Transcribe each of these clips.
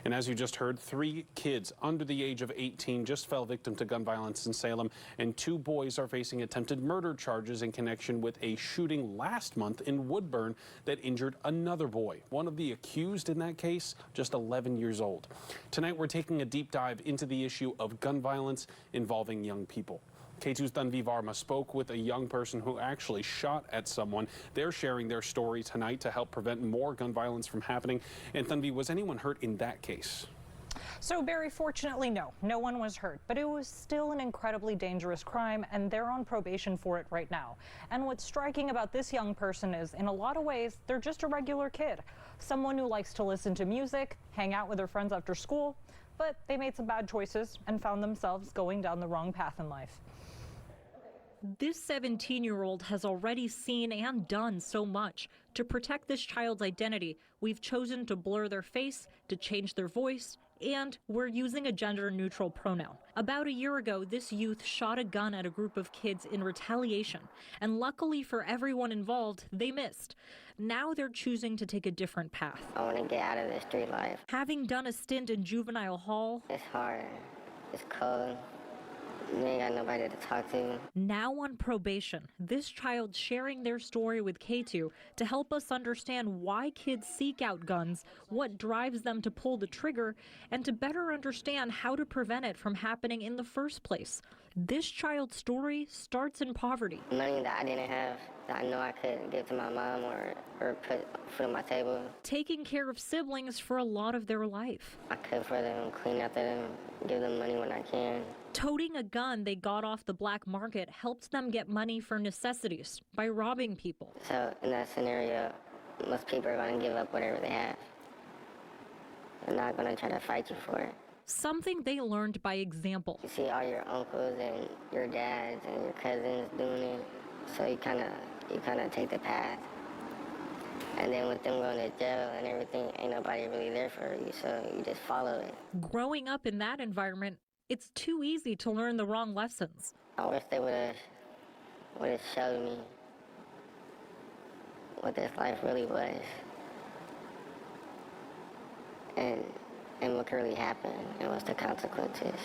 And as you just heard, 3 kids under the age of 18 just fell victim to gun violence in Salem, and 2 boys are facing attempted murder charges in connection with a shooting last month in Woodburn that injured another boy. One of the accused in that case, just 11 years old. Tonight, we're taking a deep dive into the issue of gun violence involving young people. Katu's Tanvi Varma spoke with a young person who actually shot at someone. They're sharing their story tonight to help prevent more gun violence from happening. And Tanvi, was anyone hurt in that case? So, Barry, fortunately, no one was hurt, but it was still an incredibly dangerous crime, and they're on probation for it right now. And what's striking about this young person is, in a lot of ways, they're just a regular kid, someone who likes to listen to music, hang out with their friends after school, but they made some bad choices and found themselves going down the wrong path in life. This 17-year-old has already seen and done so much. To protect this child's identity, we've chosen to blur their face, to change their voice, and we're using a gender-neutral pronoun. About a year ago, this youth shot a gun at a group of kids in retaliation, and luckily for everyone involved, they missed. Now they're choosing to take a different path. I want to get out of the street life. Having done a stint in juvenile hall, it's hard, it's cold. You ain't got nobody to talk to. Now on probation, this child sharing their story with Katu to help us understand why kids seek out guns, what drives them to pull the trigger, and to better understand how to prevent it from happening in the first place. This child's story starts in poverty. Money that I didn't have, that I know I could give to my mom or put food on my table. Taking care of siblings for a lot of their life. I cook for them, clean after them, give them money when I can. Toting a gun they got off the black market helped them get money for necessities by robbing people. So in that scenario, most people are going to give up whatever they have. They're not going to try to fight you for it. Something they learned by example. You see all your uncles and your dads and your cousins doing it, so you kind of take the path. And then with them going to jail and everything, ain't nobody really there for you, so you just follow it. Growing up in that environment, it's too easy to learn the wrong lessons. I wish they would have showed me what this life really was. And what could really happen and what's the consequences.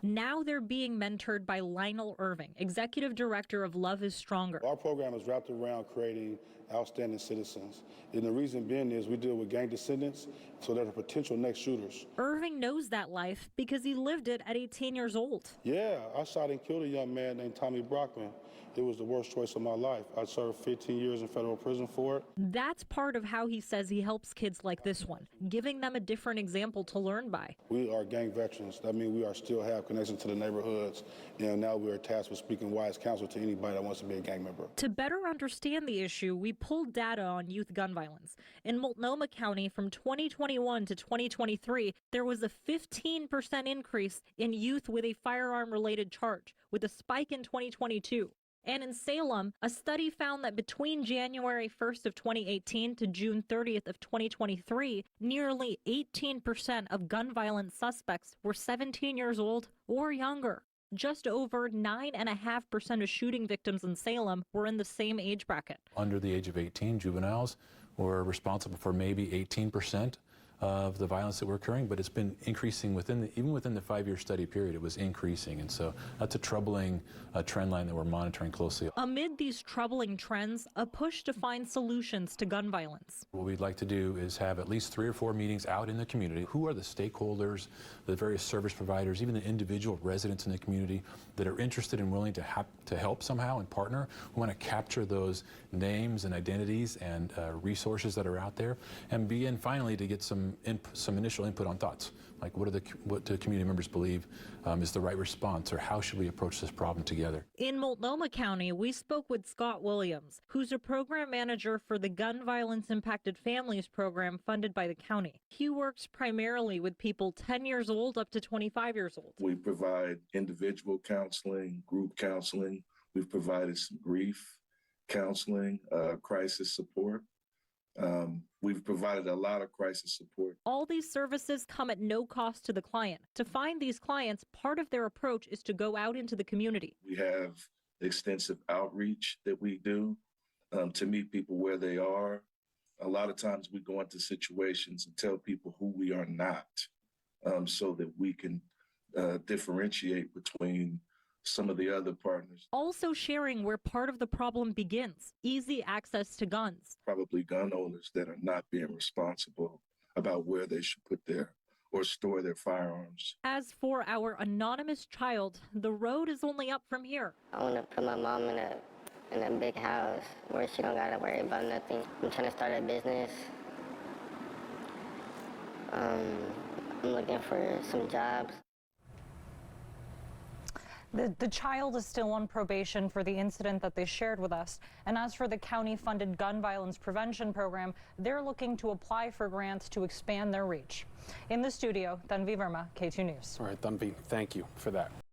Now they're being mentored by Lionel Irving, Executive Director of Love is Stronger. Our program is wrapped around creating outstanding citizens. And the reason being is we deal with gang descendants, so they're the potential next shooters. Irving knows that life because he lived it at 18 years old. Yeah, I shot and killed a young man named Tommy Brockman. It was the worst choice of my life. I served 15 years in federal prison for it. That's part of how he says he helps kids like this one, giving them a different example to learn by. We are gang veterans. That means we still have connection to the neighborhoods, and now we are tasked with speaking wise counsel to anybody that wants to be a gang member. To better understand the issue, we pulled data on youth gun violence. In Multnomah County from 2021 to 2023, there was a 15% increase in youth with a firearm-related charge, with a spike in 2022. And in Salem, a study found that between January 1st of 2018 to June 30th of 2023, nearly 18% of gun violence suspects were 17 years old or younger. Just over 9.5% of shooting victims in Salem were in the same age bracket. Under the age of 18, juveniles were responsible for maybe 18% of the violence that were occurring, but it's been increasing even within the 5-year study period. It was increasing, and so that's a troubling trend line that we're monitoring closely. Amid these troubling trends, a push to find solutions to gun violence. What we'd like to do is have at least 3 or 4 meetings out in the community. Who are the stakeholders, the various service providers, even the individual residents in the community that are interested and willing to help somehow and partner? We want to capture those names and identities and resources that are out there, and begin finally to get some initial input on thoughts, like what do community members believe is the right response, or how should we approach this problem together? In Multnomah County, we spoke with Scott Williams, who's a program manager for the Gun Violence Impacted Families program funded by the county. He works primarily with people 10 years old up to 25 years old. We provide individual counseling, group counseling. We've provided some grief counseling, crisis support. We've provided a lot of crisis support. All these services come at no cost to the client. To find these clients, part of their approach is to go out into the community. We have extensive outreach that we do to meet people where they are. A lot of times we go into situations and tell people who we are not. so that we can differentiate between some of the other partners. Also sharing where part of the problem begins, easy access to guns. Probably gun owners that are not being responsible about where they should put their or store their firearms. As for our anonymous child, the road is only up from here. I want to put my mom in a big house where she don't gotta worry about nothing. I'm trying to start a business. I'm looking for some jobs. The child is still on probation for the incident that they shared with us. And as for the county-funded gun violence prevention program, they're looking to apply for grants to expand their reach. In the studio, Tanvi Verma, K2 News. All right, Tanvi, thank you for that.